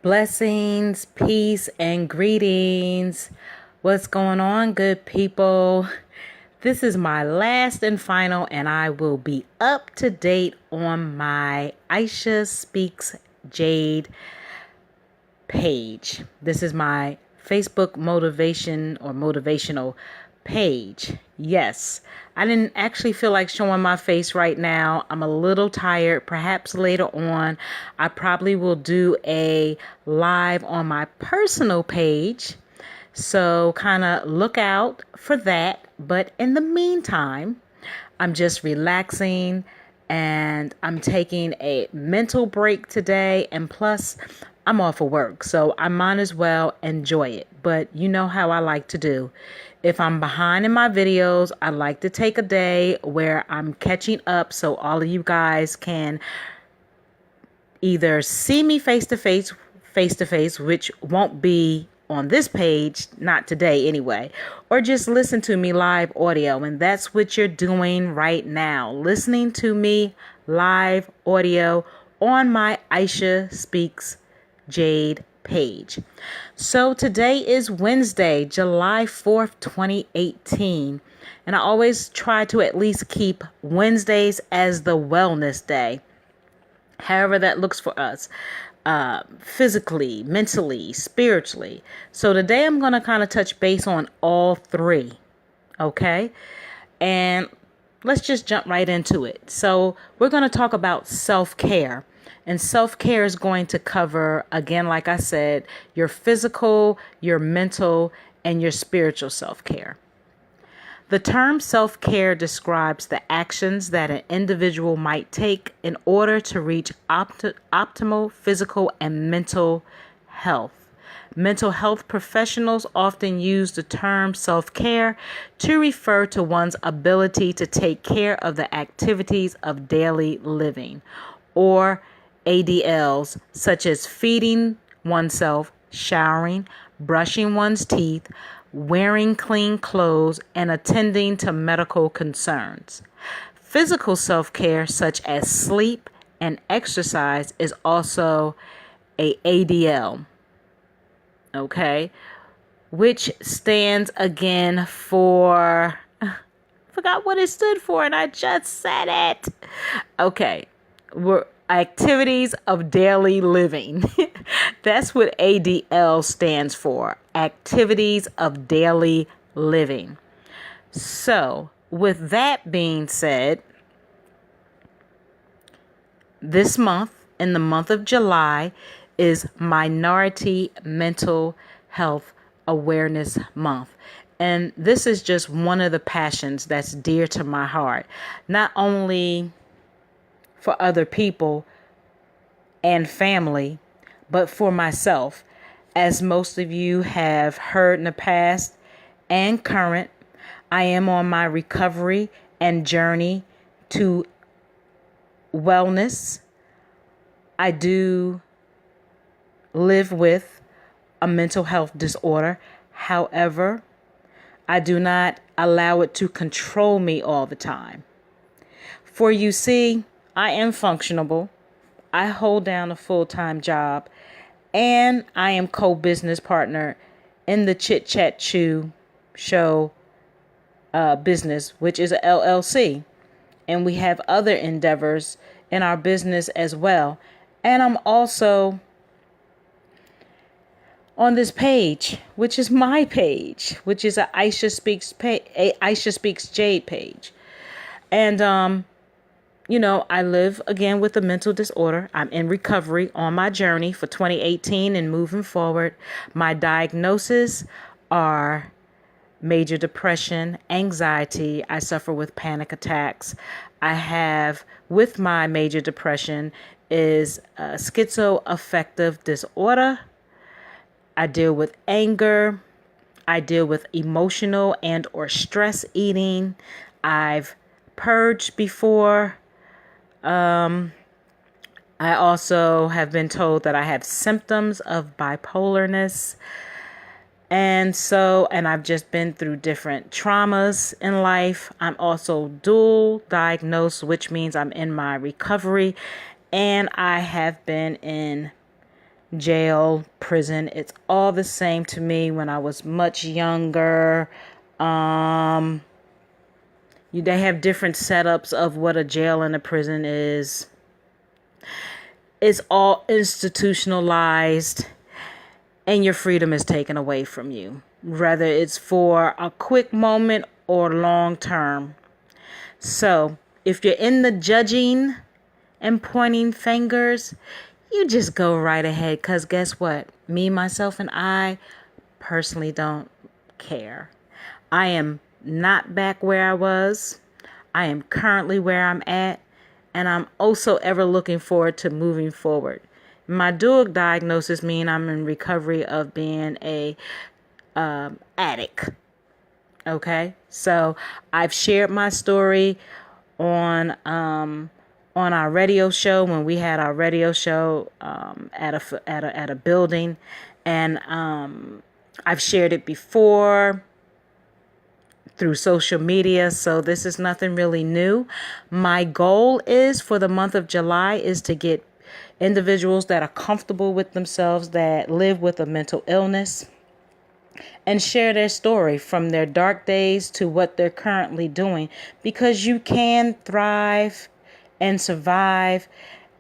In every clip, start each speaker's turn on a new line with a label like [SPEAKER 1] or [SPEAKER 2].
[SPEAKER 1] Blessings, peace, and greetings. What's going on, good people? This is my last and final, and I will be up to date on my Aisha Speaks Jade page. This is my Facebook motivation or motivational page. Yes, I didn't actually feel like showing my face right now. I'm a little tired. Perhaps later on, I probably will do a live on my personal page. So kind of look out for that. But in the meantime, I'm just relaxing and I'm taking a mental break today. And plus, I'm off of work, so I might as well enjoy it. But you know how I like to do. If I'm behind in my videos, I like to take a day where I'm catching up so all of you guys can either see me face to face, which won't be on this page, not today anyway, or just listen to me live audio. And that's what you're doing right now, listening to me live audio on my Aisha Speaks Jade page. So today is Wednesday, July 4th, 2018. And I always try to at least keep Wednesdays as the wellness day. However that looks for us, physically, mentally, spiritually. So today I'm going to kind of touch base on all three. Okay. And let's just jump right into it. So we're going to talk about self-care. And self-care is going to cover, again, like I said, your physical, your mental, and your spiritual self-care. The term self-care describes the actions that an individual might take in order to reach optimal physical and mental health. Mental health professionals often use the term self-care to refer to one's ability to take care of the activities of daily living, or ADLs, such as feeding oneself, showering, brushing one's teeth, wearing clean clothes, and attending to medical concerns. Physical self-care, such as sleep and exercise, is also a ADL, okay, which stands again for, I forgot what it stood for, and I just said it. Okay, we're activities of daily living. That's what ADL stands for. Activities of daily living. So, with that being said, this month, in the month of July, is Minority Mental Health Awareness Month. And this is just one of the passions that's dear to my heart. Not only for other people and family, but for myself. As most of you have heard in the past and current, I am on my recovery and journey to wellness. I do live with a mental health disorder. However, I do not allow it to control me all the time. For you see, I am functionable. I hold down a full-time job, and I am co-business partner in the Chit Chat Chew show business, which is a LLC. And we have other endeavors in our business as well. And I'm also on this page, which is my page, which is a Aisha Speaks Jade page. And I live again with a mental disorder. I'm in recovery on my journey for 2018 and moving forward. My diagnoses are major depression, anxiety. I suffer with panic attacks. I have, with my major depression, is schizoaffective disorder. I deal with anger. I deal with emotional and or stress eating. I've purged before. I also have been told that I have symptoms of bipolarness. And I've just been through different traumas in life. I'm also dual diagnosed, which means I'm in my recovery, and I have been in jail, prison. It's all the same to me. When I was much younger, they have different setups of what a jail and a prison is. It's all institutionalized, and your freedom is taken away from you, whether it's for a quick moment or long term. So if you're in the judging and pointing fingers, you just go right ahead, because guess what? Me, myself, and I personally don't care. I am not back where I was. I am currently where I'm at, and I'm also ever looking forward to moving forward. My dual diagnosis means I'm in recovery of being a addict. Okay, so I've shared my story on our radio show, when we had our radio show at a building, and I've shared it before through social media, so this is nothing really new. My goal is for the month of July is to get individuals that are comfortable with themselves, that live with a mental illness, and share their story from their dark days to what they're currently doing, because you can thrive and survive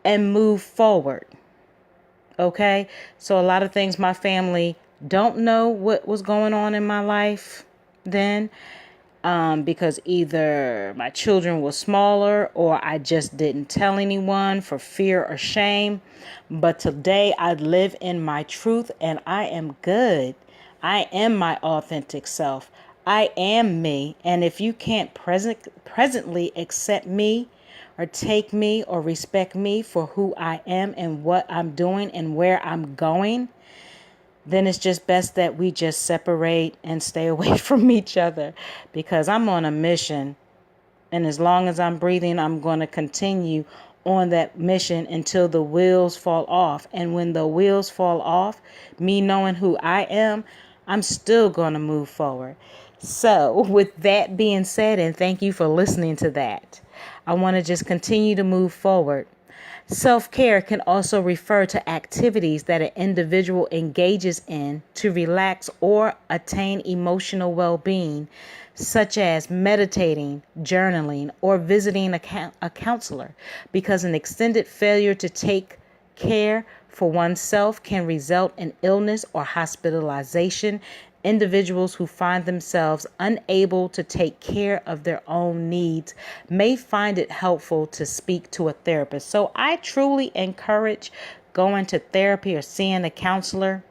[SPEAKER 1] and move forward. Okay? So a lot of things my family don't know what was going on in my life then, because either my children were smaller or I just didn't tell anyone for fear or shame. But today I live in my truth, and I am good. I am my authentic self. I am me. And if you can't presently accept me or take me or respect me for who I am and what I'm doing and where I'm going, then it's just best that we just separate and stay away from each other, because I'm on a mission. And as long as I'm breathing, I'm going to continue on that mission until the wheels fall off. And when the wheels fall off, me knowing who I am, I'm still going to move forward. So with that being said, and thank you for listening to that, I want to just continue to move forward. Self-care can also refer to activities that an individual engages in to relax or attain emotional well-being, such as meditating, journaling, or visiting a counselor, because an extended failure to take care for oneself can result in illness or hospitalization. Individuals who find themselves unable to take care of their own needs may find it helpful to speak to a therapist. So I truly encourage going to therapy or seeing a counselor.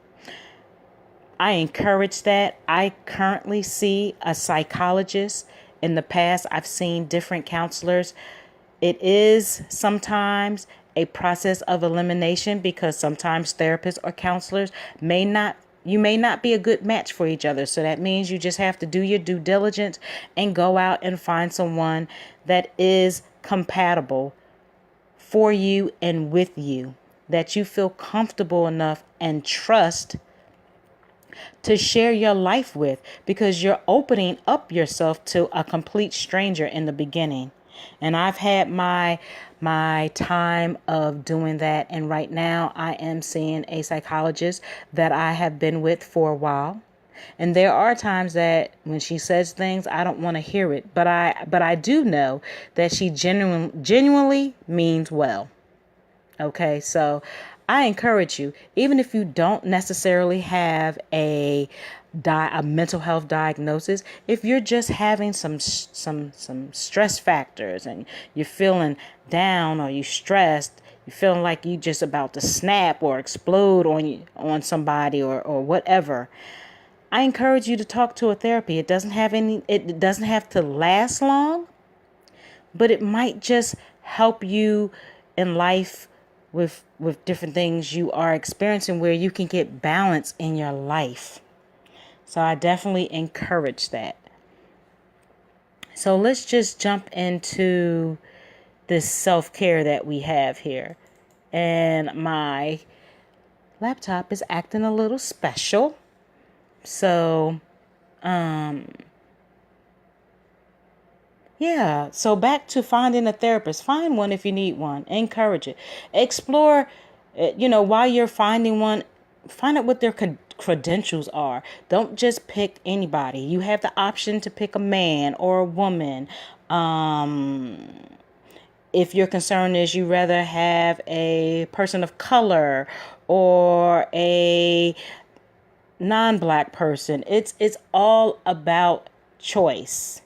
[SPEAKER 1] I encourage that. I currently see a psychologist. In the past, I've seen different counselors. It is sometimes a process of elimination, because sometimes therapists or counselors you may not be a good match for each other. So that means you just have to do your due diligence and go out and find someone that is compatible for you and with you, that you feel comfortable enough and trust to share your life with, because you're opening up yourself to a complete stranger in the beginning. And I've had my time of doing that. And right now I am seeing a psychologist that I have been with for a while. And there are times that when she says things, I don't want to hear it. But I do know that she genuinely means well. Okay, so I encourage you, even if you don't necessarily have a mental health diagnosis, if you're just having some stress factors and you're feeling down, or you're stressed, you're feeling like you just about to snap or explode on somebody or whatever, I encourage you to talk to a therapy. It doesn't have to last long, but it might just help you in life with different things you are experiencing, where you can get balance in your life. So I definitely encourage that. So let's just jump into this self-care that we have here. And my laptop is acting a little special. So, yeah. So back to finding a therapist. Find one if you need one. Encourage it. Explore While you're finding one, find out what their credentials are. Don't just pick anybody. You have the option to pick a man or a woman. If your concern is you rather have a person of color or a non-black person, it's all about choice.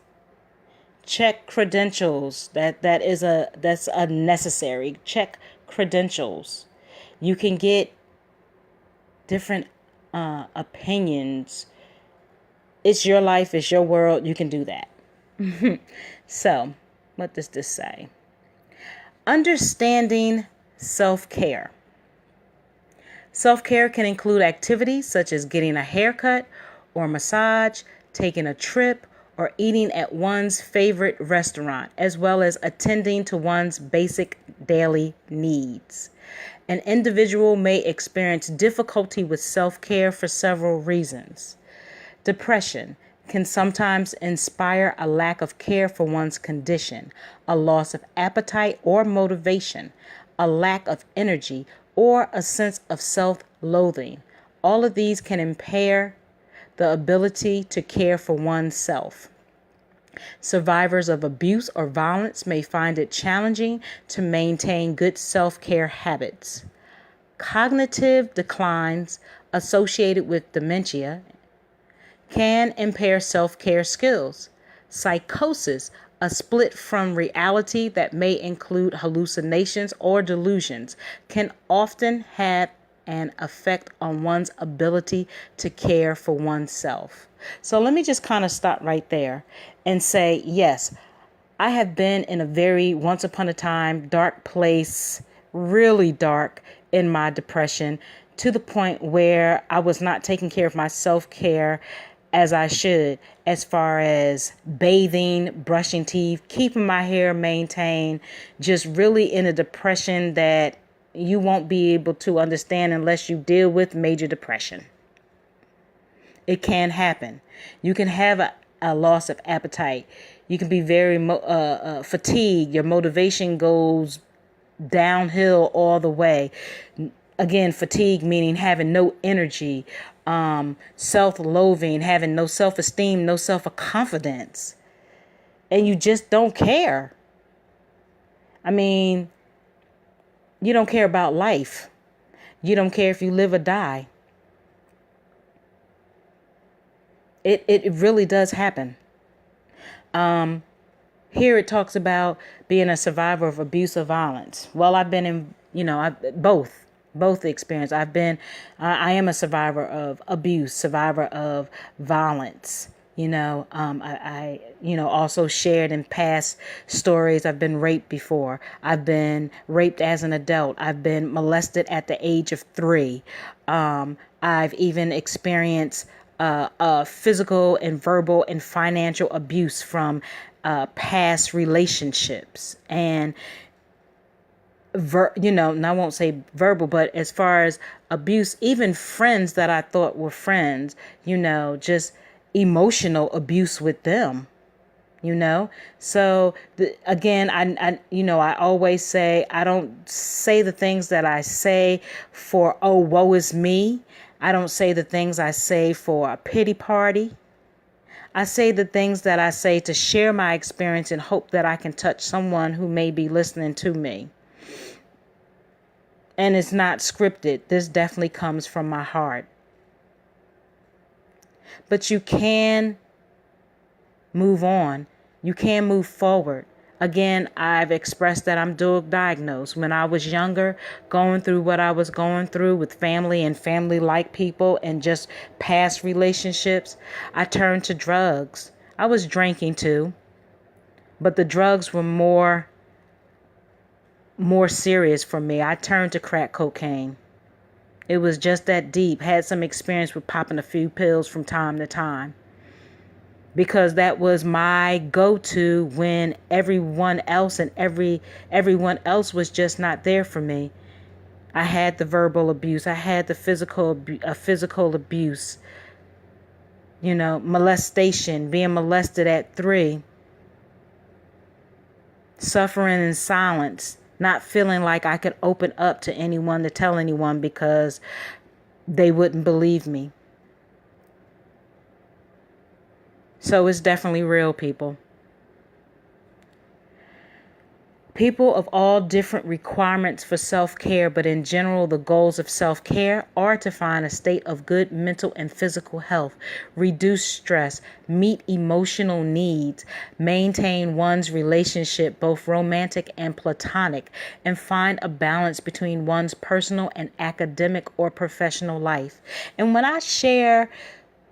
[SPEAKER 1] Check credentials. That's a necessary. Check credentials. You can get different opinions. It's your life, it's your world. You can do that. So, what does this say? Understanding self-care. Self-care can include activities such as getting a haircut or massage, taking a trip, or eating at one's favorite restaurant, as well as attending to one's basic daily needs. An individual may experience difficulty with self-care for several reasons. Depression can sometimes inspire a lack of care for one's condition, a loss of appetite or motivation, a lack of energy, or a sense of self-loathing. All of these can impair the ability to care for oneself. Survivors of abuse or violence may find it challenging to maintain good self-care habits. Cognitive declines associated with dementia can impair self-care skills. Psychosis, a split from reality that may include hallucinations or delusions, can often have an effect on one's ability to care for oneself. So let me just kind of stop right there and say, yes, I have been in a very once upon a time dark place, really dark in my depression, to the point where I was not taking care of my self-care as I should, as far as bathing, brushing teeth, keeping my hair maintained, just really in a depression that you won't be able to understand unless you deal with major depression. It can happen. You can have a loss of appetite. You can be very fatigued. Your motivation goes downhill all the way. Again, fatigue meaning having no energy, self-loathing, having no self-esteem, no self-confidence, and you just don't care. I mean, you don't care about life. You don't care if you live or die. It really does happen. Here it talks about being a survivor of abuse or violence. Well, I've been in, both experience. I am a survivor of abuse, survivor of violence. I also shared in past stories. I've been raped before. I've been raped as an adult. I've been molested at the age of 3. I've even experienced physical and verbal and financial abuse from past relationships. And and I won't say verbal, but as far as abuse, even friends that I thought were friends, just emotional abuse with them, So again, I always say, I don't say the things that I say for, oh, woe is me. I don't say the things I say for a pity party. I say the things that I say to share my experience and hope that I can touch someone who may be listening to me. And it's not scripted. This definitely comes from my heart. But you can move on. You can move forward. Again, I've expressed that I'm dual diagnosed. When I was younger, going through what I was going through with family and family-like people and just past relationships, I turned to drugs. I was drinking too, but the drugs were more serious for me. I turned to crack cocaine. It was just that deep. Had some experience with popping a few pills from time to time, because that was my go-to when everyone else and everyone else was just not there for me. I had the verbal abuse. I had the physical abuse. Molestation, being molested at 3. Suffering in silence, not feeling like I could open up to anyone to tell anyone because they wouldn't believe me. So it's definitely real, people. People of all different requirements for self-care, but in general, the goals of self-care are to find a state of good mental and physical health, reduce stress, meet emotional needs, maintain one's relationship, both romantic and platonic, and find a balance between one's personal and academic or professional life. And when I share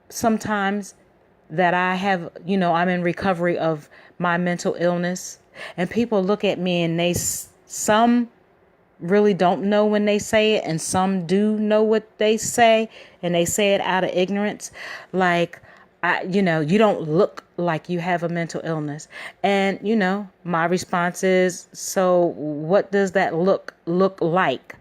[SPEAKER 1] sometimes that I have, I'm in recovery of my mental illness, and people look at me and some really don't know when they say it, and some do know what they say, and they say it out of ignorance. Like, you don't look like you have a mental illness. And, my response is, so what does that look like?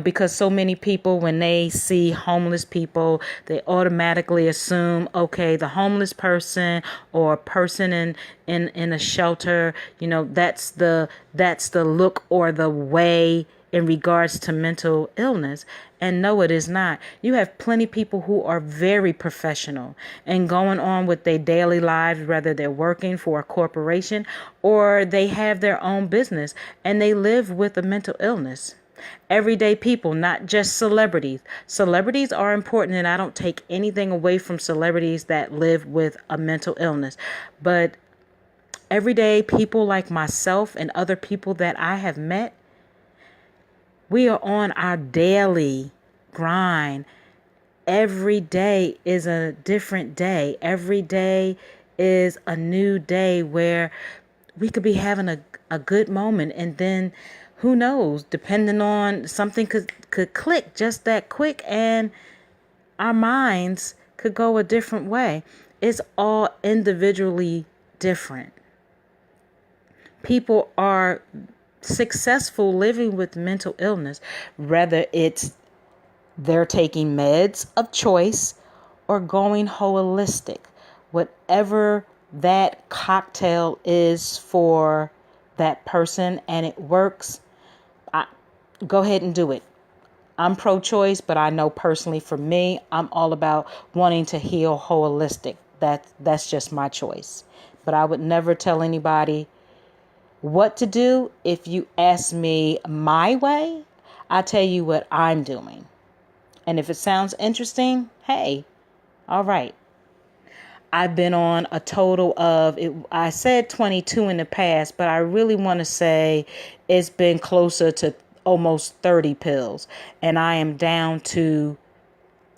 [SPEAKER 1] Because so many people, when they see homeless people, they automatically assume, okay, the homeless person or person in a shelter, that's the look or the way in regards to mental illness. And no, it is not. You have plenty of people who are very professional and going on with their daily lives, whether they're working for a corporation or they have their own business and they live with a mental illness. Everyday people, not just celebrities. Celebrities are important, and I don't take anything away from celebrities that live with a mental illness. But everyday people like myself and other people that I have met, we are on our daily grind. Every day is a different day. Every day is a new day where we could be having a good moment, and then who knows, depending on something could click just that quick and our minds could go a different way. It's all individually different. People are successful living with mental illness, whether it's they're taking meds of choice or going holistic, whatever that cocktail is for that person and it works, go ahead and do it. I'm pro-choice, but I know personally for me, I'm all about wanting to heal holistic. That's just my choice. But I would never tell anybody what to do. If you ask me my way, I tell you what I'm doing. And if it sounds interesting, hey, all right. I've been on a total of, I said 22 in the past, but I really want to say it's been closer to almost 30 pills. And I am down to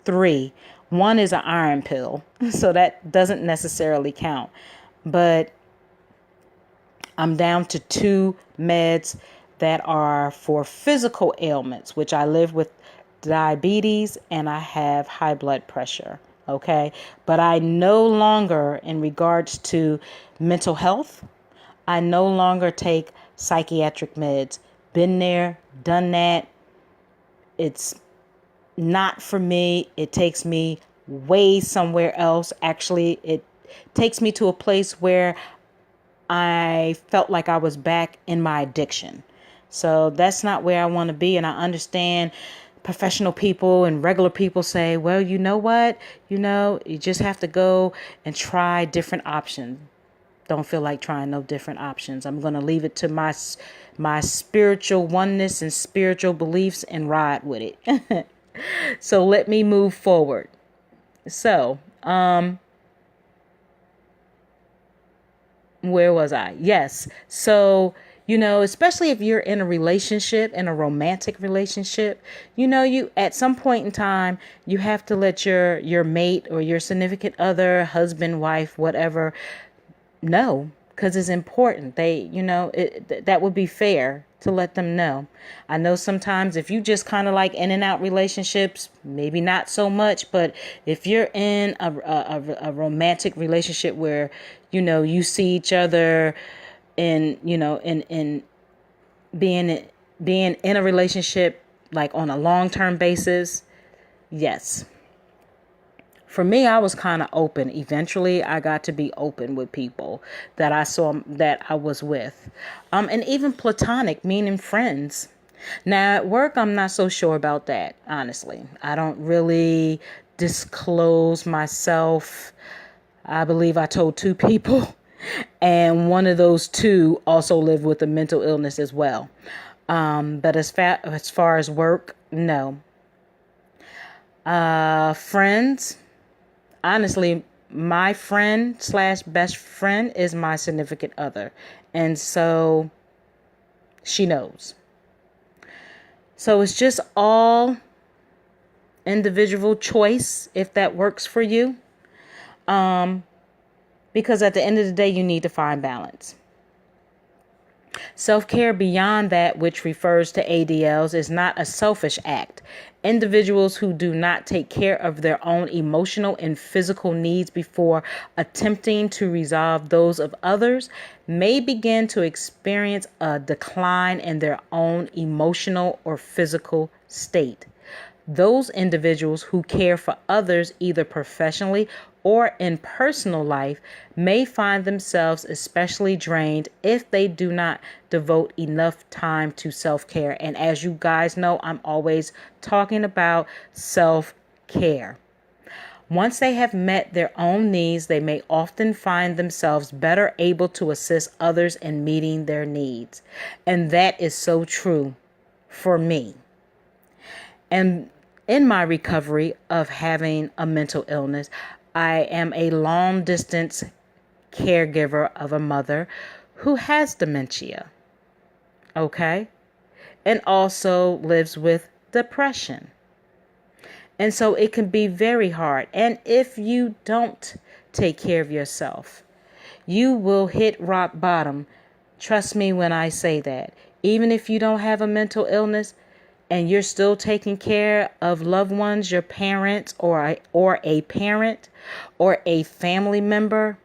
[SPEAKER 1] 3. One is an iron pill, so that doesn't necessarily count. But I'm down to 2 meds that are for physical ailments, which I live with diabetes and I have high blood pressure. Okay. But I no longer, in regards to mental health, I no longer take psychiatric meds. Been there, done that. It's not for me. It takes me way somewhere else. Actually, it takes me to a place where I felt like I was back in my addiction. So that's not where I want to be. And I understand professional people and regular people say, well, you know what? You just have to go and try different options. Don't feel like trying no different options. I'm going to leave it to my spiritual oneness and spiritual beliefs and ride with it. So let me move forward. So, where was I? Yes. So, especially if you're in a relationship, in a romantic relationship, you at some point in time, you have to let your mate or your significant other, husband, wife, whatever, know, because it's important. That would be fair to let them know. I know sometimes if you just kind of like in and out relationships, maybe not so much, but if you're in a romantic relationship where, you see each other in being in a relationship like on a long-term basis, yes, For me, I was kind of open. Eventually, I got to be open with people that I saw that I was with. And even platonic, meaning friends. Now, at work, I'm not so sure about that, honestly. I don't really disclose myself. I believe I told two people, and one of those two also lived with a mental illness as well. But as far as work, no. Friends, honestly, my friend slash best friend is my significant other. And so she knows. So it's just all individual choice if that works for you. Because at the end of the day, you need to find balance. Self-care beyond that, which refers to ADLs, is not a selfish act. Individuals who do not take care of their own emotional and physical needs before attempting to resolve those of others may begin to experience a decline in their own emotional or physical state. Those individuals who care for others either professionally or in personal life may find themselves especially drained if they do not devote enough time to self-care. And as you guys know, I'm always talking about self-care. Once they have met their own needs, they may often find themselves better able to assist others in meeting their needs. And that is so true for me. And in my recovery of having a mental illness, I am a long distance caregiver of a mother who has dementia. Okay? And also lives with depression. And so it can be very hard. And if you don't take care of yourself, you will hit rock bottom. Trust me when I say that. Even if you don't have a mental illness, and you're still taking care of loved ones, your parents or a parent or a family member,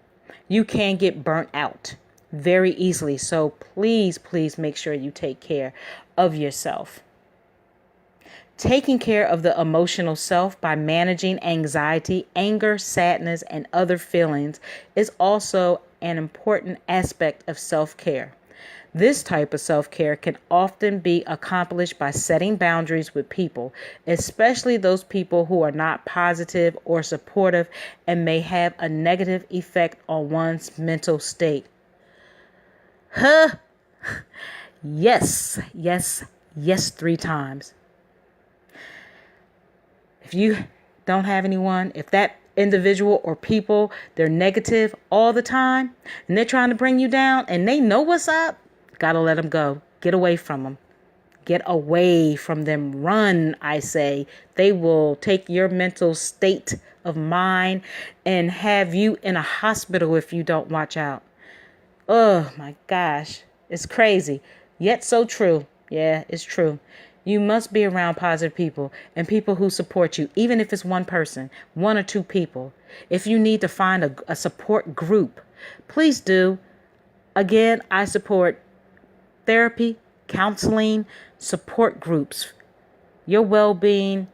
[SPEAKER 1] you can get burnt out very easily. So please, please make sure you take care of yourself. Taking care of the emotional self by managing anxiety, anger, sadness, and other feelings is also an important aspect of self-care. This type of self-care can often be accomplished by setting boundaries with people, especially those people who are not positive or supportive and may have a negative effect on one's mental state. Yes, yes, yes, 3 times. If you don't have anyone, if that individual or people, they're negative all the time and they're trying to bring you down and they know what's up, gotta let them go. Get away from them. Get away from them. Run, I say. They will take your mental state of mind and have you in a hospital if you don't watch out. Oh my gosh. It's crazy. Yet so true. Yeah, it's true. You must be around positive people and people who support you, even if it's one person, 1 or 2 people. If you need to find a support group, please do. Again, I support therapy, counseling, support groups. Your well-being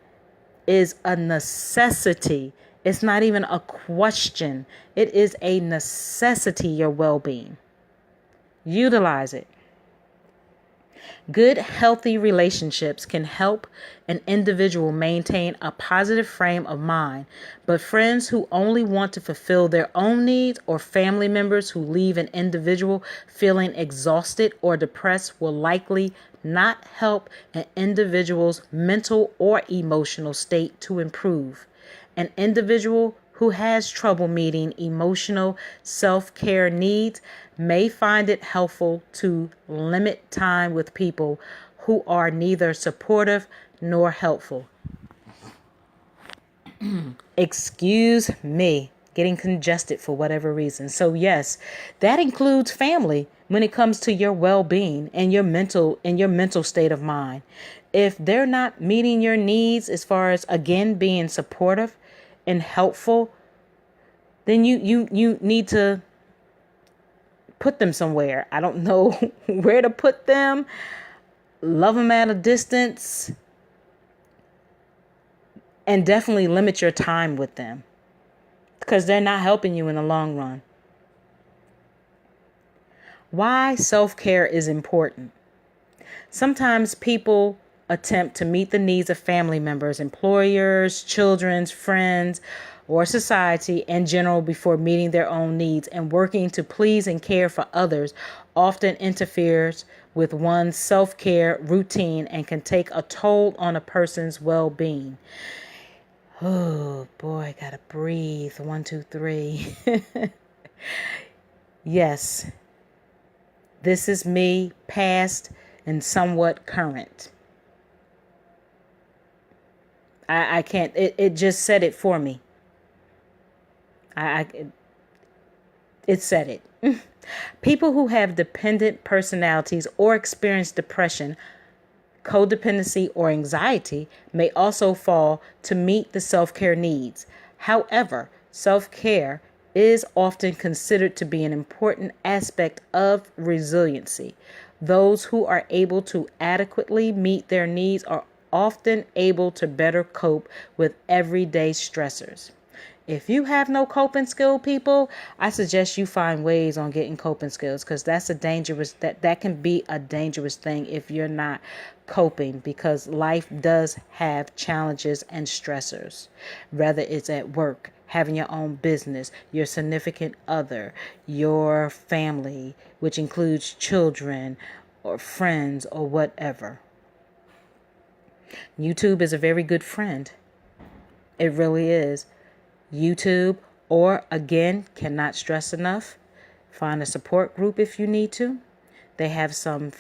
[SPEAKER 1] is a necessity. It's not even a question. It is a necessity, your well-being. Utilize it. Good, healthy relationships can help an individual maintain a positive frame of mind, but friends who only want to fulfill their own needs or family members who leave an individual feeling exhausted or depressed will likely not help an individual's mental or emotional state to improve. An individual who has trouble meeting emotional self-care needs may find it helpful to limit time with people who are neither supportive nor helpful. Excuse me, getting congested for whatever reason. So yes, that includes family when it comes to your well-being and your mental state of mind. If they're not meeting your needs as far as, again, being supportive and helpful, then you need to put them somewhere. I don't know where to put them. Love them at a distance. And definitely limit your time with them. because they're not helping you in the long run. Why self-care is important. Sometimes people attempt to meet the needs of family members, employers, children, friends, or society in general before meeting their own needs, and working to please and care for others often interferes with one's self-care routine and can take a toll on a person's well-being. Oh boy, I gotta breathe. 1, 2, 3. Yes, this is me, past and somewhat current. I can't, it just said it for me. It said it. People who have dependent personalities or experience depression, codependency, or anxiety may also fall to meet the self-care needs. However, self-care is often considered to be an important aspect of resiliency. Those who are able to adequately meet their needs are often able to better cope with everyday stressors. If you have no coping skill, people, I suggest you find ways on getting coping skills, because that's that can be a dangerous thing if you're not coping, because life does have challenges and stressors, whether it's at work, having your own business, your significant other, your family, which includes children or friends or whatever. YouTube is a very good friend. It really is. YouTube, or again, cannot stress enough, find a support group if you need to. They have some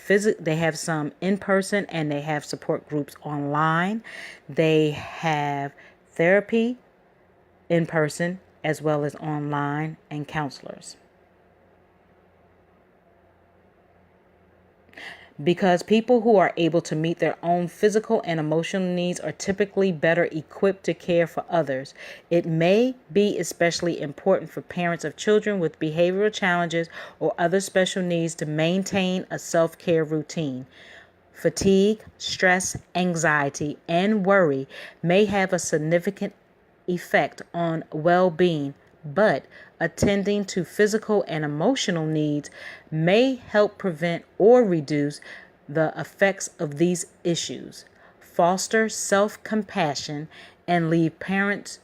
[SPEAKER 1] in person, and they have support groups online. They have therapy in person as well as online, and counselors. Because people who are able to meet their own physical and emotional needs are typically better equipped to care for others. It may be especially important for parents of children with behavioral challenges or other special needs to maintain a self-care routine. Fatigue, stress, anxiety, and worry may have a significant effect on well-being, but attending to physical and emotional needs may help prevent or reduce the effects of these issues, foster self-compassion, and leave parents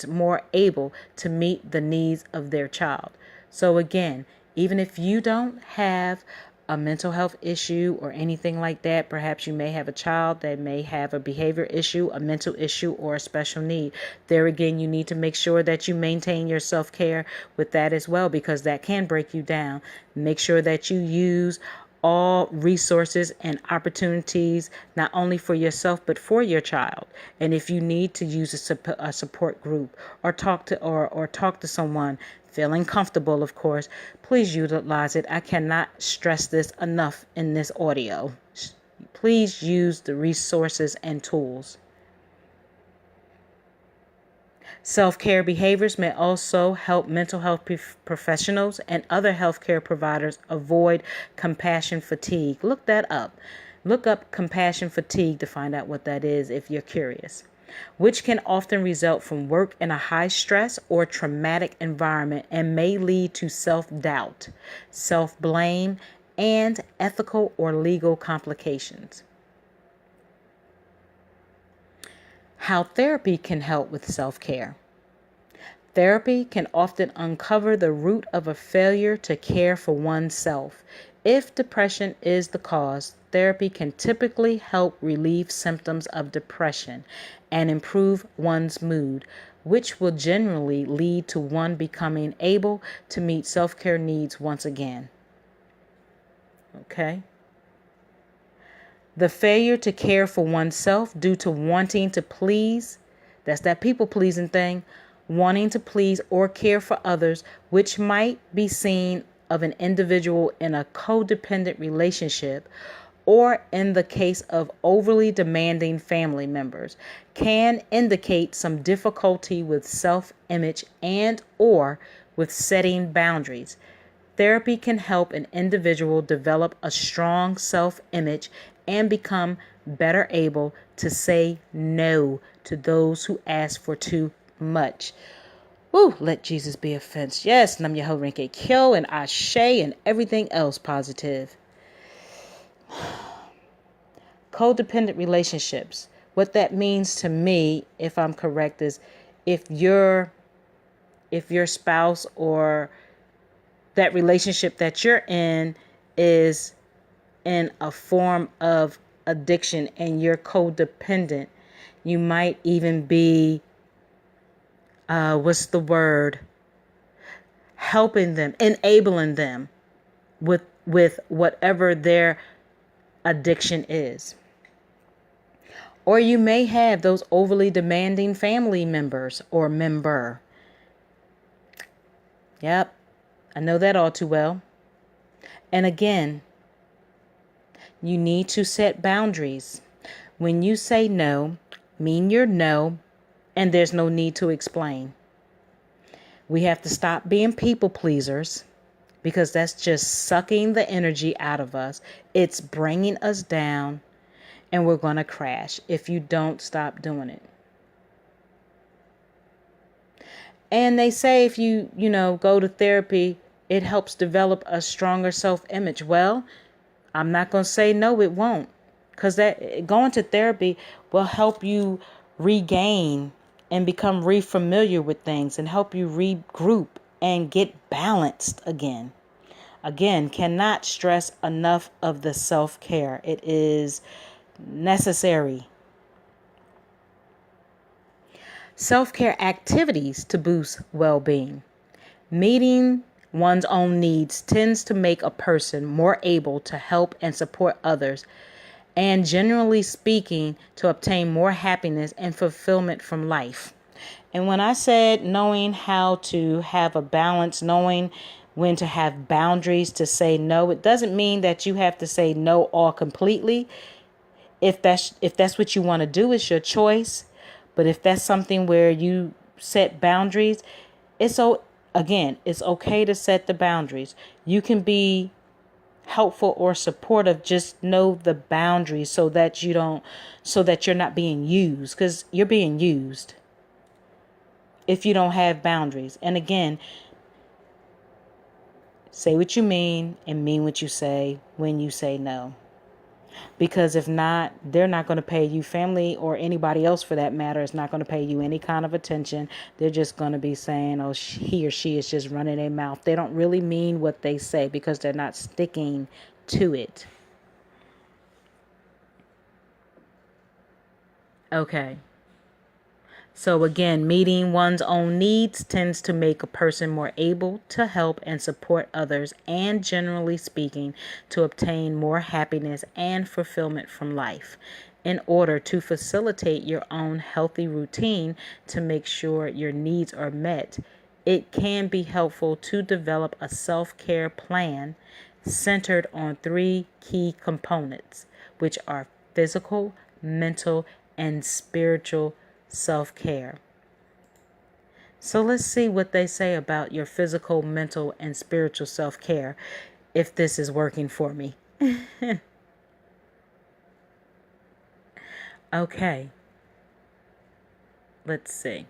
[SPEAKER 1] more able to meet the needs of their child. So again, even if you don't have a mental health issue or anything like that, perhaps you may have a child that may have a behavior issue, a mental issue, or a special need. There again, you need to make sure that you maintain your self-care with that as well, because that can break you down. Make sure that you use all resources and opportunities, not only for yourself but for your child. And if you need to use a support group or talk to someone, feeling comfortable, of course, please utilize it. I cannot stress this enough in this audio. Please use the resources and tools. Self-care behaviors may also help mental health professionals and other healthcare providers avoid compassion fatigue. Look that up. Look up compassion fatigue to find out what that is if you're curious, which can often result from work in a high stress or traumatic environment and may lead to self-doubt, self-blame, and ethical or legal complications. How therapy can help with self-care. Therapy can often uncover the root of a failure to care for oneself. If depression is the cause, therapy can typically help relieve symptoms of depression and improve one's mood, which will generally lead to one becoming able to meet self-care needs once again. Okay? The failure to care for oneself due to wanting to please, that's that people-pleasing thing, wanting to please or care for others, which might be seen of an individual in a codependent relationship, or in the case of overly demanding family members, can indicate some difficulty with self-image and or with setting boundaries. Therapy can help an individual develop a strong self-image and become better able to say no to those who ask for too much. Woo, let Jesus be a fence. Yes, Nam Yeho Renke Kyo and Ashe and everything else positive. Codependent relationships. What that means to me, if I'm correct, is if your spouse or that relationship that you're in is in a form of addiction and you're codependent, you might even be, helping them, enabling them with whatever their addiction is. Or you may have those overly demanding family members or member. Yep, I know that all too well. And again, you need to set boundaries. When you say no, mean your no, and there's no need to explain. We have to stop being people pleasers because that's just sucking the energy out of us. It's bringing us down, and we're going to crash if you don't stop doing it. And they say if you go to therapy, it helps develop a stronger self-image. Well, I'm not going to say no, it won't. Because that going to therapy will help you regain and become re-familiar with things and help you regroup and get balanced again. Again, cannot stress enough of the self-care. It is necessary. Self-care activities to boost well-being. Meeting one's own needs tends to make a person more able to help and support others, and generally speaking, to obtain more happiness and fulfillment from life. And when I said knowing how to have a balance, knowing when to have boundaries to say no, it doesn't mean that you have to say no all completely. If that's what you want to do, it's your choice. But if that's something where you set boundaries, it's okay to set the boundaries. You can be helpful or supportive. Just know the boundaries so that you're not being used, because you're being used if you don't have boundaries. And again, say what you mean and mean what you say when you say no. Because if not, they're not going to pay you. Family or anybody else for that matter is not going to pay you any kind of attention. They're just going to be saying, oh, he or she is just running their mouth. They don't really mean what they say because they're not sticking to it. Okay. So again, meeting one's own needs tends to make a person more able to help and support others, and generally speaking, to obtain more happiness and fulfillment from life. In order to facilitate your own healthy routine to make sure your needs are met, it can be helpful to develop a self-care plan centered on 3 key components, which are physical, mental, and spiritual self-care. So let's see what they say about your physical, mental, and spiritual self-care, if this is working for me. Okay. Let's see.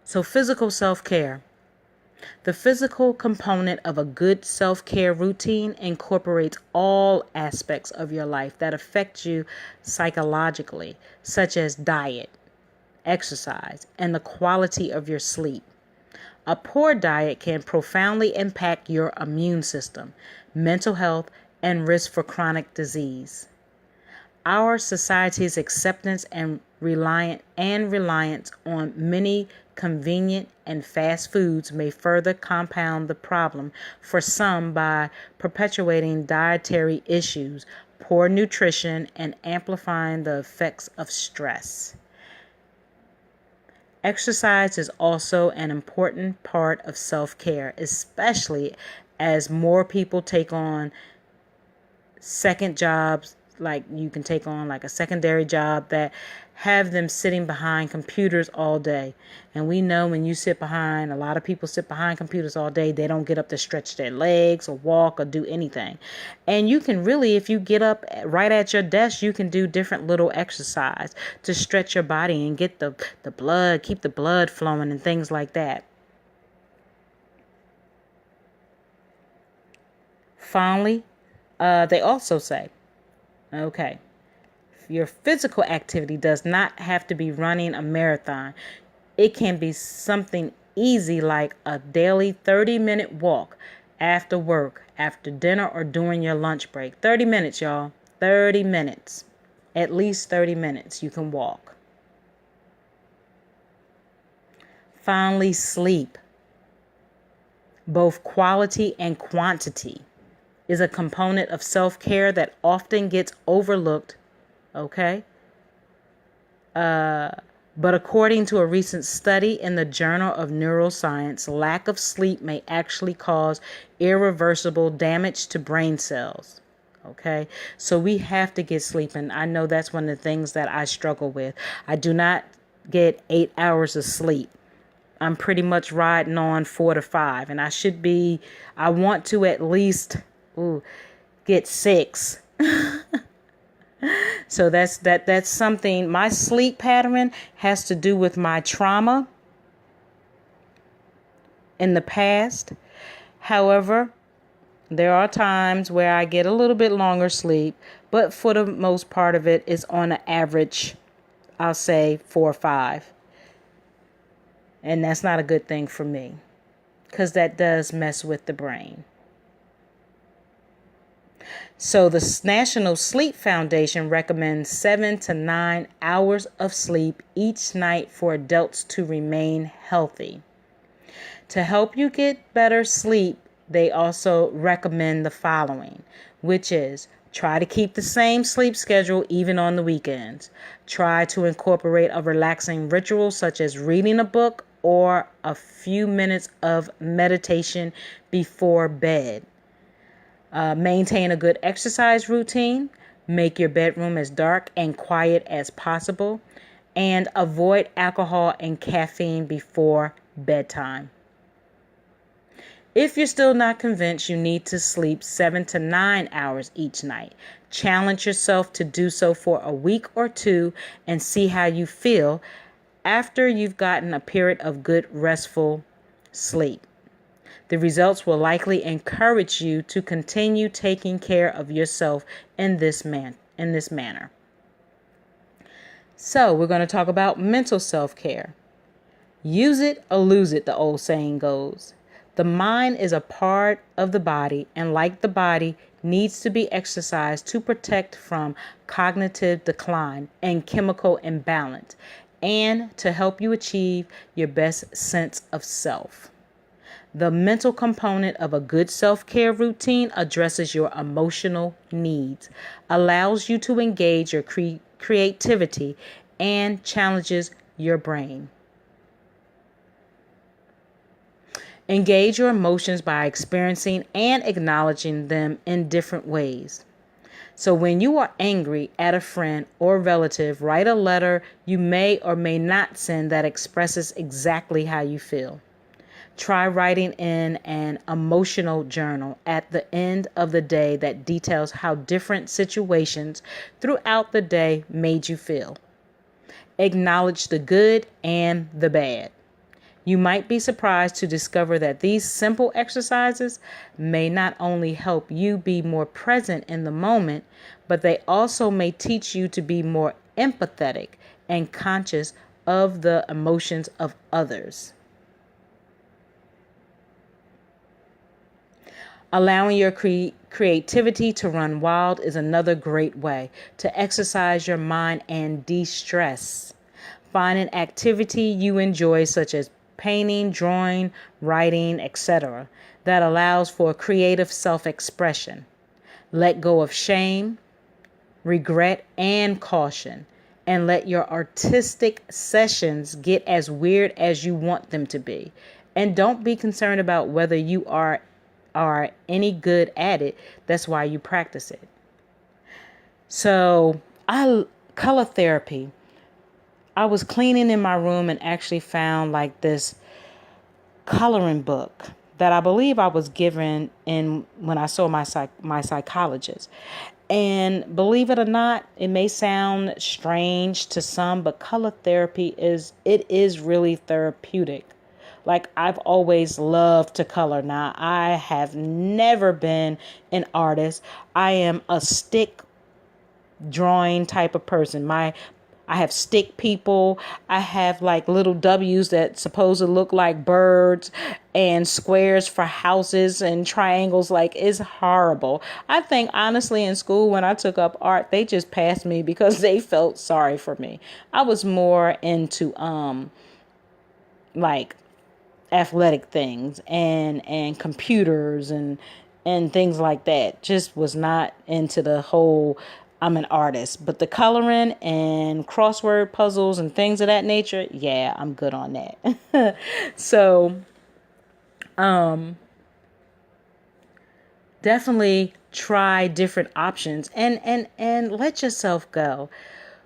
[SPEAKER 1] So physical self-care. The physical component of a good self-care routine incorporates all aspects of your life that affect you psychologically, such as diet, exercise, and the quality of your sleep. A poor diet can profoundly impact your immune system, mental health, and risk for chronic disease. Our society's acceptance and reliance on many convenient and fast foods may further compound the problem for some by perpetuating dietary issues, poor nutrition, and amplifying the effects of stress. Exercise is also an important part of self-care, especially as more people take on second jobs like you can take on like a secondary job that have them sitting behind computers all day. And we know when you sit behind, a lot of people sit behind computers all day, they don't get up to stretch their legs or walk or do anything. And you can really, if you get up right at your desk, you can do different little exercise to stretch your body and get the blood, keep the blood flowing and things like that. Finally, they also say, okay, your physical activity does not have to be running a marathon. It can be something easy like a daily 30-minute walk after work, after dinner, or during your lunch break. 30 minutes, y'all. 30 minutes. At least 30 minutes you can walk. Finally, sleep. Both quality and quantity is a component of self-care that often gets overlooked, okay? But according to a recent study in the Journal of Neuroscience, lack of sleep may actually cause irreversible damage to brain cells, okay? So we have to get sleep, and I know that's one of the things that I struggle with. I do not get 8 hours of sleep. I'm pretty much riding on 4 to 5, and I want to at least get 6. So that's something. My sleep pattern has to do with my trauma in the past. However, there are times where I get a little bit longer sleep, but for the most part of it is on an average, I'll say 4 or 5. And that's not a good thing for me, because that does mess with the brain. So the National Sleep Foundation recommends 7 to 9 hours of sleep each night for adults to remain healthy. To help you get better sleep, they also recommend the following, which is try to keep the same sleep schedule even on the weekends. Try to incorporate a relaxing ritual such as reading a book or a few minutes of meditation before bed. Maintain a good exercise routine. Make your bedroom as dark and quiet as possible. And avoid alcohol and caffeine before bedtime. If you're still not convinced you need to sleep 7 to 9 hours each night, challenge yourself to do so for a week or two and see how you feel after you've gotten a period of good restful sleep. The results will likely encourage you to continue taking care of yourself in this manner. So, we're going to talk about mental self-care. Use it or lose it, the old saying goes. The mind is a part of the body, and like the body, needs to be exercised to protect from cognitive decline and chemical imbalance, and to help you achieve your best sense of self. The mental component of a good self-care routine addresses your emotional needs, allows you to engage your creativity, and challenges your brain. Engage your emotions by experiencing and acknowledging them in different ways. So when you are angry at a friend or relative, write a letter you may or may not send that expresses exactly how you feel. Try writing in an emotional journal at the end of the day that details how different situations throughout the day made you feel. Acknowledge the good and the bad. You might be surprised to discover that these simple exercises may not only help you be more present in the moment, but they also may teach you to be more empathetic and conscious of the emotions of others. Allowing your creativity to run wild is another great way to exercise your mind and de-stress. Find an activity you enjoy, such as painting, drawing, writing, etc., that allows for creative self-expression. Let go of shame, regret, and caution, and let your artistic sessions get as weird as you want them to be. And don't be concerned about whether you are any good at it. That's why you practice it. So color therapy. I was cleaning in my room and actually found like this coloring book that I believe I was given in when I saw my psychologist. And believe it or not, it may sound strange to some, but color therapy is really therapeutic. Like, I've always loved to color. Now, I have never been an artist. I am a stick drawing type of person. I have stick people. I have like little W's that supposed to look like birds and squares for houses and triangles. Like, it's horrible. I think honestly in school when I took up art, they just passed me because they felt sorry for me. I was more into like athletic things and computers and things like that. Just was not into the whole I'm an artist. But the coloring and crossword puzzles and things of that nature, yeah, I'm good on that. So definitely try different options and let yourself go.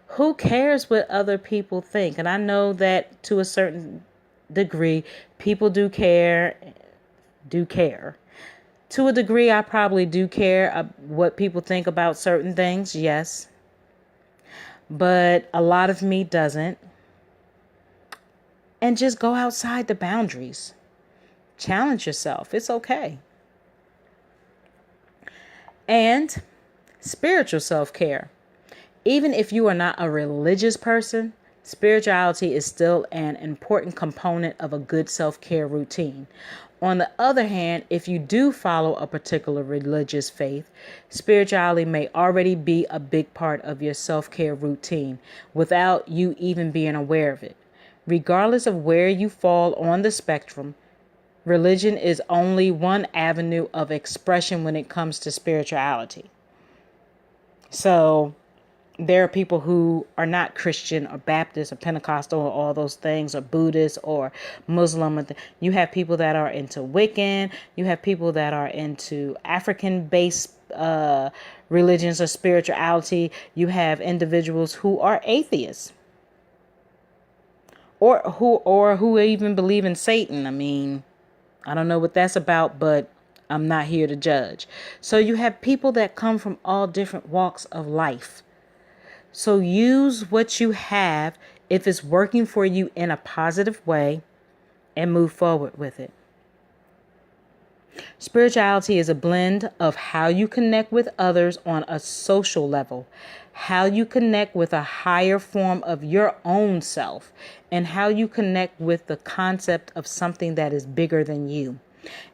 [SPEAKER 1] Who cares what other people think? And I know that to a certain degree, people do care. To a degree, I probably do care what people think about certain things, yes. But a lot of me doesn't. And just go outside the boundaries. Challenge yourself. It's okay. And spiritual self-care. Even if you are not a religious person, spirituality is still an important component of a good self-care routine. On the other hand, if you do follow a particular religious faith, spirituality may already be a big part of your self-care routine without you even being aware of it. Regardless of where you fall on the spectrum, religion is only one avenue of expression when it comes to spirituality. So there are people who are not Christian or Baptist or Pentecostal or all those things, or Buddhist or Muslim. You have people that are into Wiccan. You have people that are into African-based religions or spirituality. You have individuals who are atheists or who even believe in Satan. I mean, I don't know what that's about, but I'm not here to judge. So you have people that come from all different walks of life. So use what you have if it's working for you in a positive way and move forward with it. Spirituality is a blend of how you connect with others on a social level, how you connect with a higher form of your own self, and how you connect with the concept of something that is bigger than you.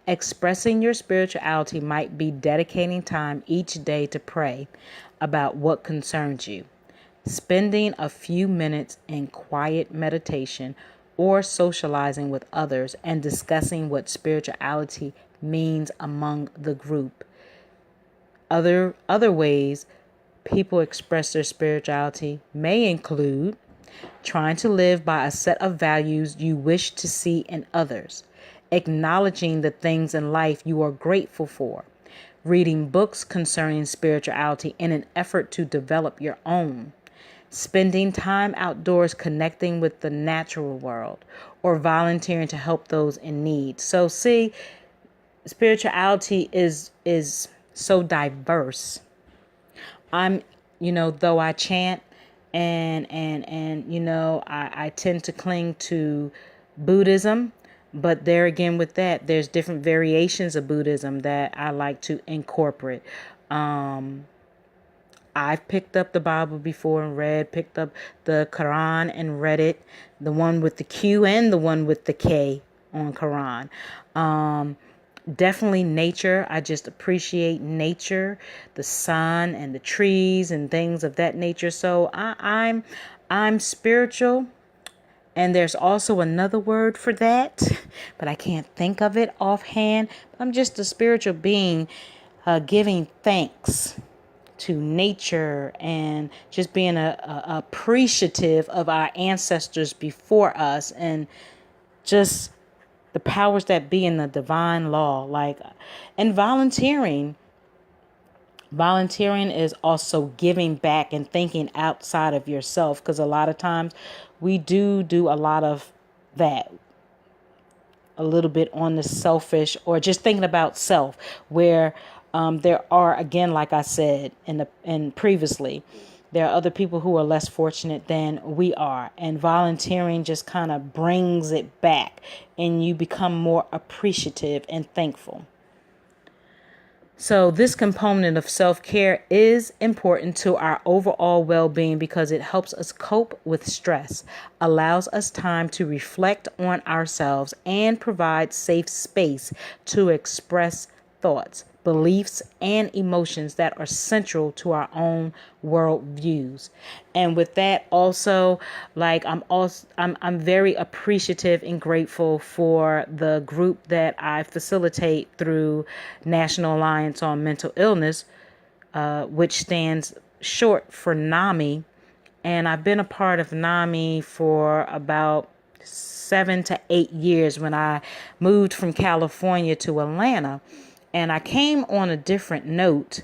[SPEAKER 1] Expressing your spirituality might be dedicating time each day to pray about what concerns you, spending a few minutes in quiet meditation, or socializing with others and discussing what spirituality means among the group. Other ways people express their spirituality may include trying to live by a set of values you wish to see in others, acknowledging the things in life you are grateful for, reading books concerning spirituality in an effort to develop your own, spending time outdoors connecting with the natural world, or volunteering to help those in need. So see, spirituality is so diverse. Though I chant and I tend to cling to Buddhism, but there again with that, there's different variations of Buddhism that I like to incorporate. I've picked up the Bible before and picked up the Quran and read it, the one with the Q and the one with the K on Quran. Definitely nature. I just appreciate nature, the sun and the trees and things of that nature. So I'm spiritual. And there's also another word for that, but I can't think of it offhand. I'm just a spiritual being giving thanks to nature and just being appreciative of our ancestors before us and just the powers that be in the divine law, and volunteering Volunteering is also giving back and thinking outside of yourself, because a lot of times we do a lot of that, a little bit on the selfish or just thinking about self, where there are, again, like I said in previously, there are other people who are less fortunate than we are, and volunteering just kind of brings it back and you become more appreciative and thankful. So this component of self-care is important to our overall well-being because it helps us cope with stress, allows us time to reflect on ourselves, and provides safe space to express thoughts, beliefs, and emotions that are central to our own world views. And with that also, like I'm very appreciative and grateful for the group that I facilitate through National Alliance on Mental Illness, which stands short for NAMI. And I've been a part of NAMI for about 7 to 8 years when I moved from California to Atlanta. And I came on a different note.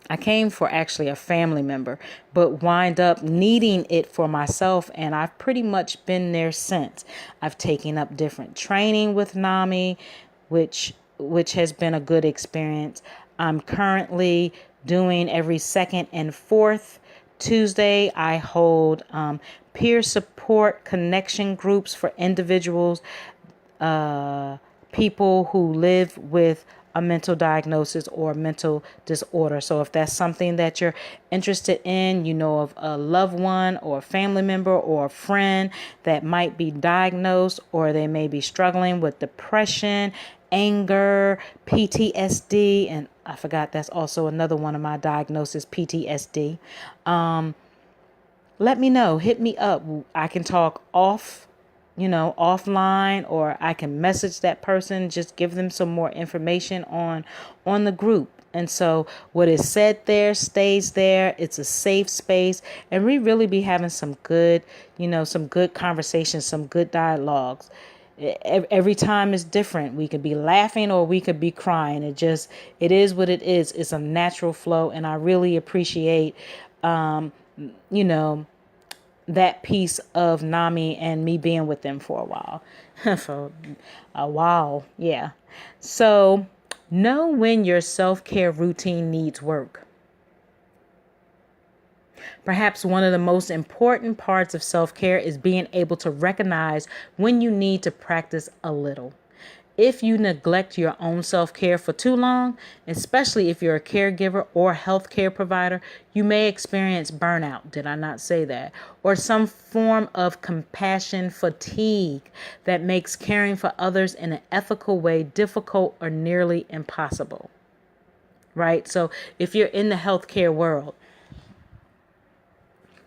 [SPEAKER 1] I came for actually a family member, but wind up needing it for myself. And I've pretty much been there since. I've taken up different training with NAMI, which has been a good experience. I'm currently doing every second and fourth Tuesday. I hold peer support connection groups for individuals, people who live with a mental diagnosis or mental disorder. So if that's something that you're interested in, you know of a loved one or a family member or a friend that might be diagnosed, or they may be struggling with depression, anger, PTSD, and I forgot that's also another one of my diagnoses, PTSD. Let me know. Hit me up. I can talk offline, or I can message that person, just give them some more information on the group. And so what is said there stays there. It's a safe space, and we really be having some good conversations, some good dialogues. Every time is different. We could be laughing or we could be crying. It is what it is. It's a natural flow, and I really appreciate that piece of NAMI and me being with them for a while. For a while, yeah. So know when your self-care routine needs work. Perhaps one of the most important parts of self-care is being able to recognize when you need to practice a little. If you neglect your own self-care for too long, especially if you're a caregiver or healthcare provider, you may experience burnout. Did I not say that? Or some form of compassion fatigue that makes caring for others in an ethical way difficult or nearly impossible. Right? So if you're in the healthcare world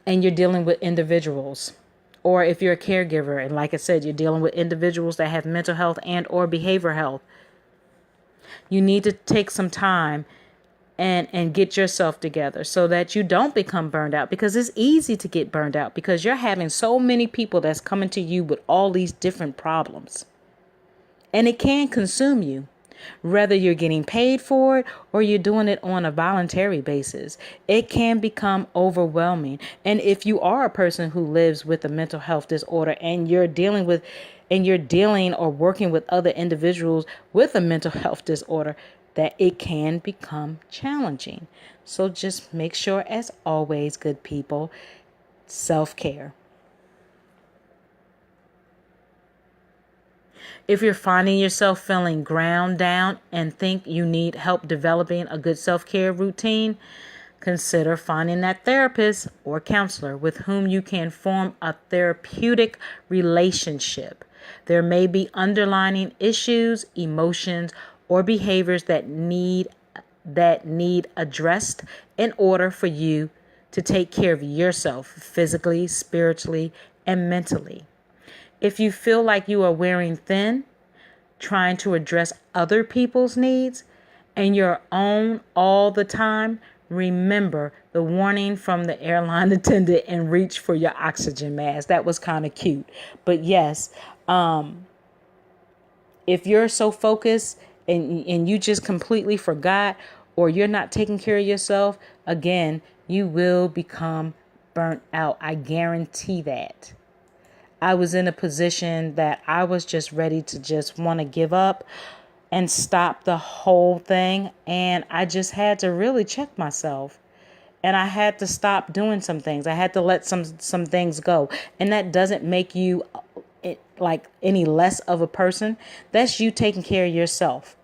[SPEAKER 1] and you're dealing with individuals, or if you're a caregiver, and like I said, you're dealing with individuals that have mental health and or behavioral health, you need to take some time and get yourself together so that you don't become burned out, because it's easy to get burned out because you're having so many people that's coming to you with all these different problems, and it can consume you. Whether you're getting paid for it or you're doing it on a voluntary basis, it can become overwhelming. And if you are a person who lives with a mental health disorder and you're dealing or working with other individuals with a mental health disorder, that it can become challenging. So just make sure, as always, good people, self-care. If you're finding yourself feeling ground down and think you need help developing a good self-care routine, consider finding that therapist or counselor with whom you can form a therapeutic relationship. There may be underlying issues, emotions, or behaviors that need addressed in order for you to take care of yourself physically, spiritually, and mentally. If you feel like you are wearing thin, trying to address other people's needs and your own all the time, remember the warning from the airline attendant and reach for your oxygen mask. That was kind of cute. But yes, if you're so focused and you just completely forgot, or you're not taking care of yourself, again, you will become burnt out. I guarantee that. I was in a position that I was just ready to just want to give up and stop the whole thing. And I just had to really check myself. And I had to stop doing some things. I had to let some things go. And that doesn't make you like any less of a person. That's you taking care of yourself.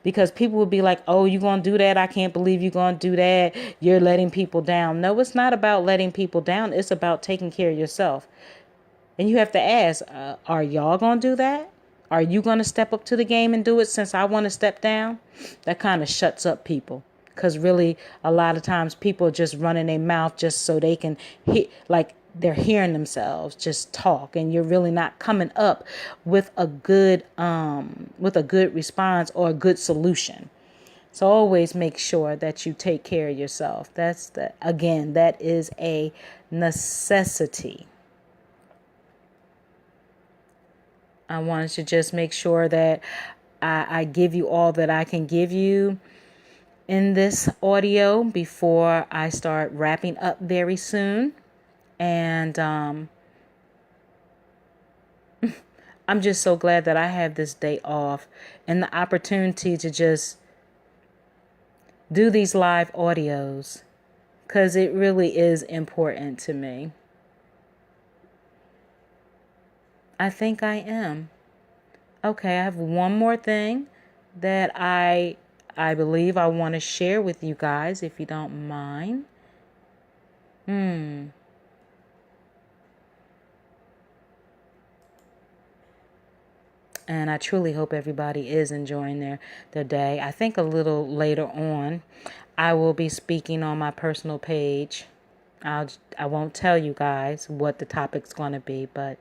[SPEAKER 1] Because people will be like, oh, you going to do that? I can't believe you're going to do that. You're letting people down. No, it's not about letting people down. It's about taking care of yourself. And you have to ask, are y'all going to do that? Are you going to step up to the game and do it since I want to step down? That kind of shuts up people. Because really, a lot of times people are just running their mouth just so they can hit, like they're hearing themselves just talk. And you're really not coming up with a good response or a good solution. So always make sure that you take care of yourself. That is a necessity. I wanted to just make sure that I give you all that I can give you in this audio before I start wrapping up very soon. And I'm just so glad that I have this day off and the opportunity to just do these live audios, because it really is important to me. I think I am. Okay, I have one more thing that I believe I want to share with you guys, if you don't mind. And I truly hope everybody is enjoying their day. I think a little later on, I will be speaking on my personal page. I won't tell you guys what the topic's going to be, but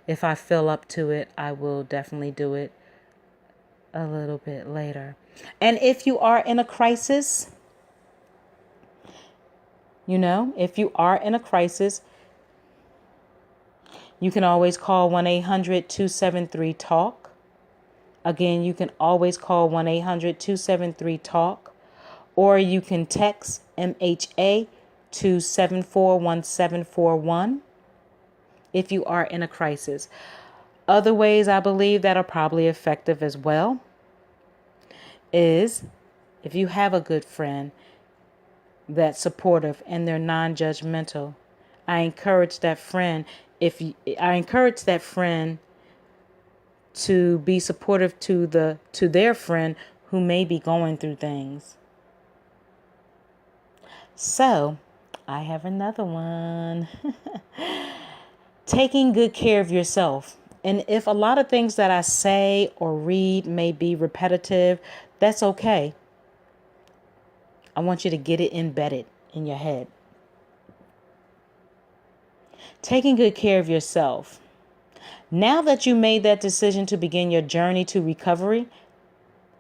[SPEAKER 1] if I feel up to it, I will definitely do it a little bit later. And if you are in a crisis, if you are in a crisis, you can always call 1-800-273-TALK. Again, you can always call 1-800-273-TALK, or you can text MHA to 741741 if you are in a crisis. Other ways I believe that are probably effective as well is if you have a good friend that's supportive and they're non-judgmental. I encourage that friend to be supportive to their friend who may be going through things. So, I have another one. Taking good care of yourself. And if a lot of things that I say or read may be repetitive, that's okay. I want you to get it embedded in your head. Taking good care of yourself. Now that you made that decision to begin your journey to recovery,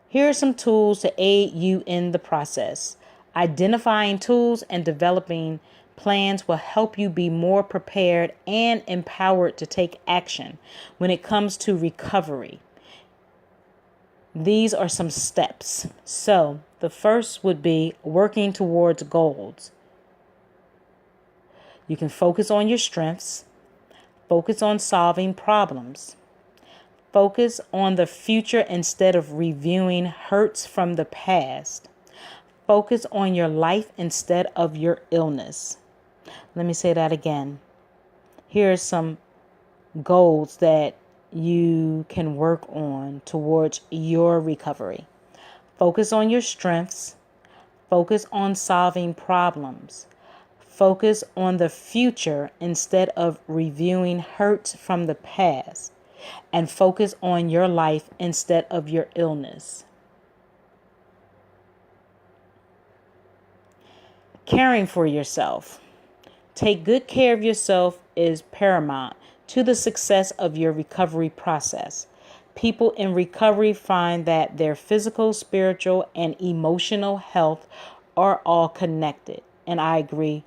[SPEAKER 1] here are some tools to aid you in the process. Identifying tools and developing plans will help you be more prepared and empowered to take action when it comes to recovery. These are some steps. So, the first would be working towards goals. You can focus on your strengths. Focus on solving problems. Focus on the future instead of reviewing hurts from the past. Focus on your life instead of your illness. Let me say that again. Here are some goals that you can work on towards your recovery. Focus on your strengths. Focus on solving problems. Focus on the future instead of reviewing hurts from the past. And focus on your life instead of your illness. Caring for yourself. Take good care of yourself is paramount to the success of your recovery process. People in recovery find that their physical, spiritual, and emotional health are all connected. And I agree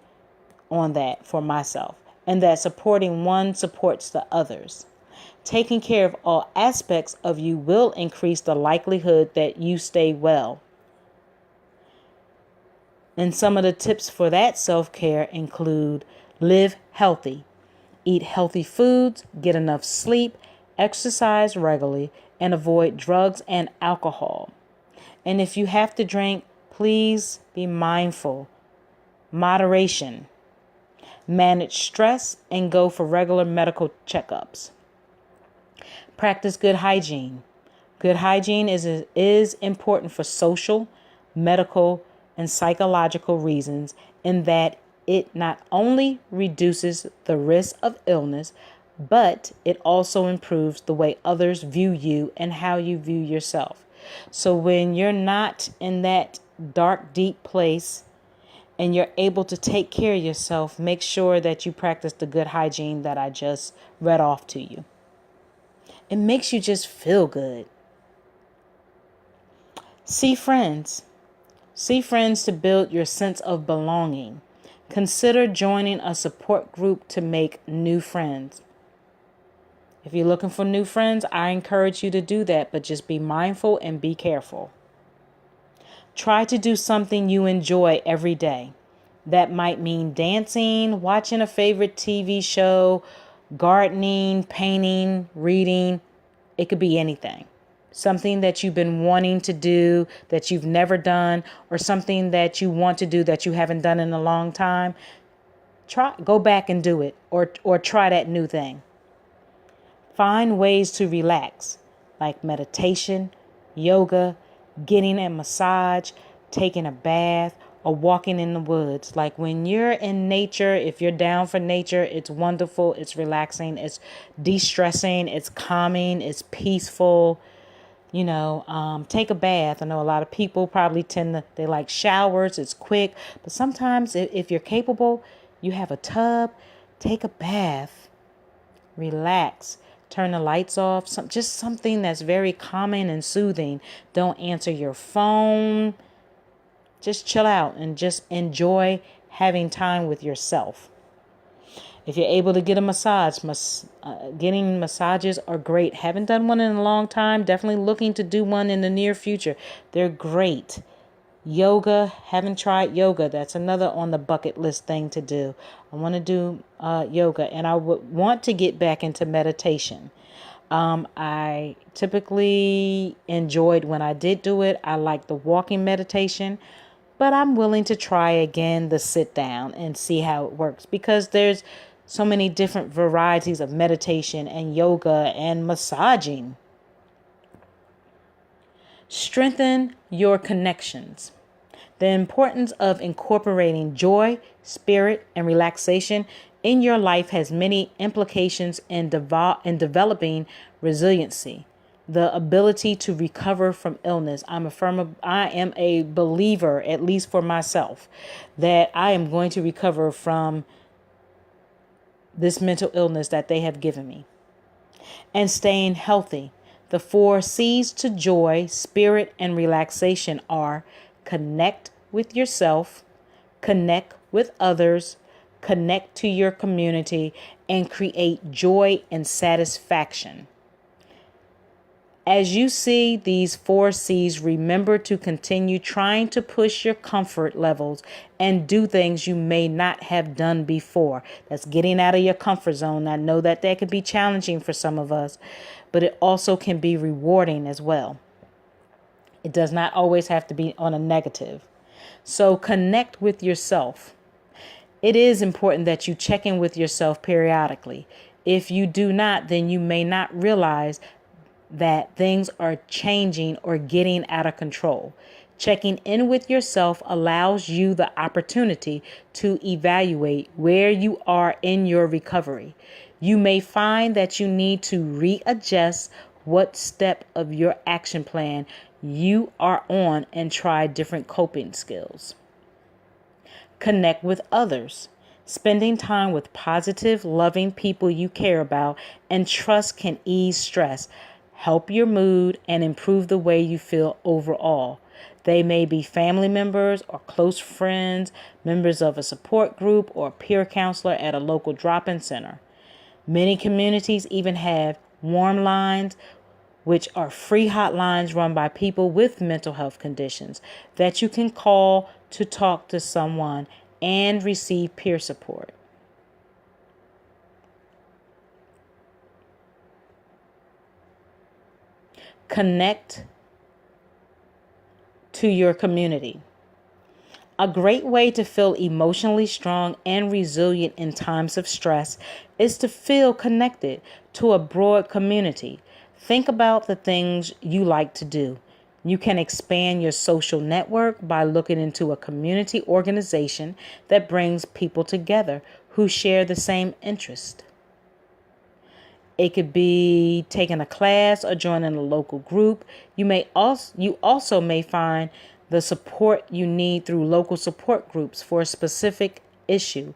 [SPEAKER 1] on that for myself. And that supporting one supports the others. Taking care of all aspects of you will increase the likelihood that you stay well. And some of the tips for that self-care include live healthy, eat healthy foods, get enough sleep, exercise regularly, and avoid drugs and alcohol. And if you have to drink, please be mindful. Moderation. Manage stress and go for regular medical checkups. Practice good hygiene. Good hygiene is important for social, medical, and psychological reasons in that it not only reduces the risk of illness, but it also improves the way others view you and how you view yourself. So when you're not in that dark, deep place and you're able to take care of yourself, make sure that you practice the good hygiene that I just read off to you. It makes you just feel good. See friends. See friends to build your sense of belonging. Consider joining a support group to make new friends. If you're looking for new friends, I encourage you to do that, but just be mindful and be careful. Try to do something you enjoy every day. That might mean dancing, watching a favorite TV show, gardening, painting, reading. It could be anything. Something that you've been wanting to do that you've never done, or something that you want to do that you haven't done in a long time. Go back and do it, or try that new thing. Find ways to relax, like meditation, yoga, getting a massage, taking a bath, or walking in the woods. Like when you're in nature, if you're down for nature, it's wonderful, it's relaxing, it's de-stressing, it's calming, it's peaceful. Take a bath. I know a lot of people probably they like showers, it's quick, but sometimes if you're capable, you have a tub, take a bath, relax. Turn the lights off. Just something that's very calming and soothing. Don't answer your phone. Just chill out and just enjoy having time with yourself. If you're able to get a massage, getting massages are great. Haven't done one in a long time. Definitely looking to do one in the near future. They're great. Yoga, haven't tried yoga. That's another on the bucket list thing to do. I want to do yoga, and I would want to get back into meditation. I typically enjoyed when I did do it. I like the walking meditation, but I'm willing to try again the sit down and see how it works, because there's so many different varieties of meditation and yoga and massaging. Strengthen your connections. The importance of incorporating joy, spirit, and relaxation in your life has many implications in developing resiliency, the ability to recover from illness. I am a believer, at least for myself, that I am going to recover from this mental illness that they have given me. And staying healthy. The 4 C's to joy, spirit, and relaxation are connect with yourself, connect with others, connect to your community, and create joy and satisfaction. As you see these 4 C's, remember to continue trying to push your comfort levels and do things you may not have done before. That's getting out of your comfort zone. I know that could be challenging for some of us, but it also can be rewarding as well. It does not always have to be on a negative. So connect with yourself. It is important that you check in with yourself periodically. If you do not, then you may not realize that things are changing or getting out of control. Checking in with yourself allows you the opportunity to evaluate where you are in your recovery. You may find that you need to readjust what step of your action plan you are on and try different coping skills. Connect with others. Spending time with positive, loving people you care about and trust can ease stress, help your mood, and improve the way you feel overall. They may be family members or close friends, members of a support group, or a peer counselor at a local drop-in center. Many communities even have warm lines, which are free hotlines run by people with mental health conditions that you can call to talk to someone and receive peer support. Connect to your community. A great way to feel emotionally strong and resilient in times of stress is to feel connected to a broad community. Think about the things you like to do. You can expand your social network by looking into a community organization that brings people together who share the same interest. It could be taking a class or joining a local group. You also may find the support you need through local support groups for a specific issue.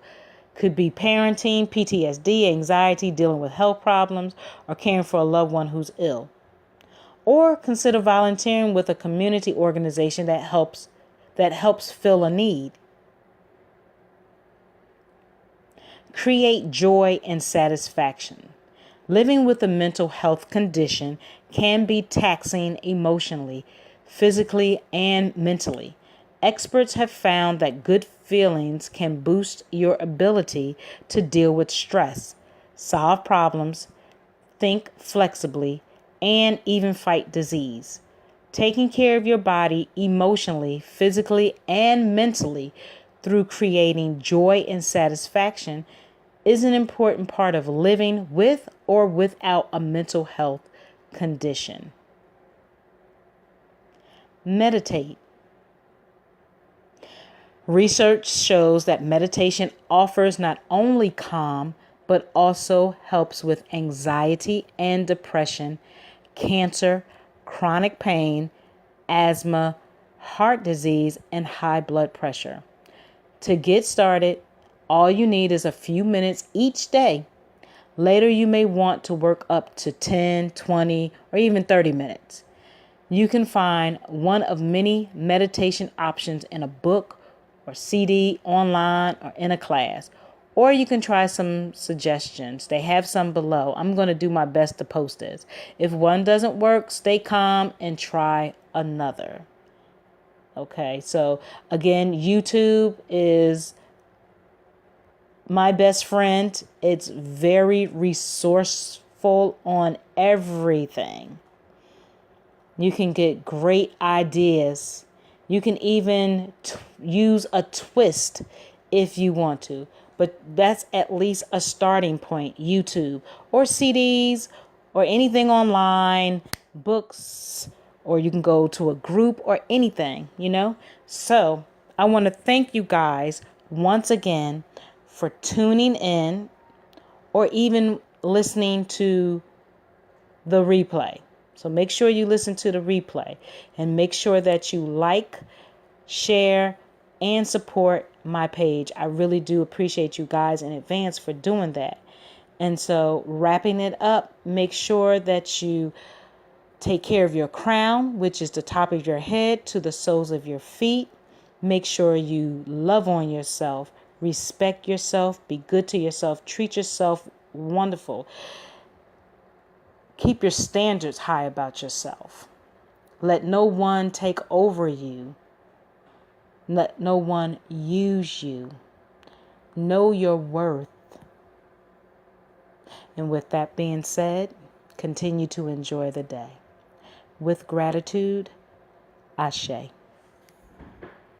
[SPEAKER 1] Could be parenting, PTSD, anxiety, dealing with health problems, or caring for a loved one who's ill. Or consider volunteering with a community organization that helps fill a need. Create joy and satisfaction. Living with a mental health condition can be taxing emotionally, physically, and mentally. Experts have found that good feelings can boost your ability to deal with stress, solve problems, think flexibly, and even fight disease. Taking care of your body emotionally, physically, and mentally through creating joy and satisfaction is an important part of living with or without a mental health condition. Meditate. Research shows that meditation offers not only calm, but also helps with anxiety and depression, cancer, chronic pain, asthma, heart disease, and high blood pressure. To get started, all you need is a few minutes each day. Later, you may want to work up to 10, 20, or even 30 minutes. You can find one of many meditation options in a book or CD, online, or in a class. Or you can try some suggestions. They have some below. I'm going to do my best to post this. If one doesn't work, stay calm and try another. Okay, so again, YouTube is my best friend. It's very resourceful on everything. You can get great ideas. You can even use a twist if you want to. But that's at least a starting point. YouTube or CDs or anything online, books, or you can go to a group or anything, So I want to thank you guys once again for tuning in or even listening to the replay. So make sure you listen to the replay and make sure that you like, share, and support my page. I really do appreciate you guys in advance for doing that. And so wrapping it up, make sure that you take care of your crown, which is the top of your head to the soles of your feet. Make sure you love on yourself, respect yourself, be good to yourself, treat yourself wonderful. Keep your standards high about yourself. Let no one take over you. Let no one use you. Know your worth. And with that being said, continue to enjoy the day. With gratitude, Ashe.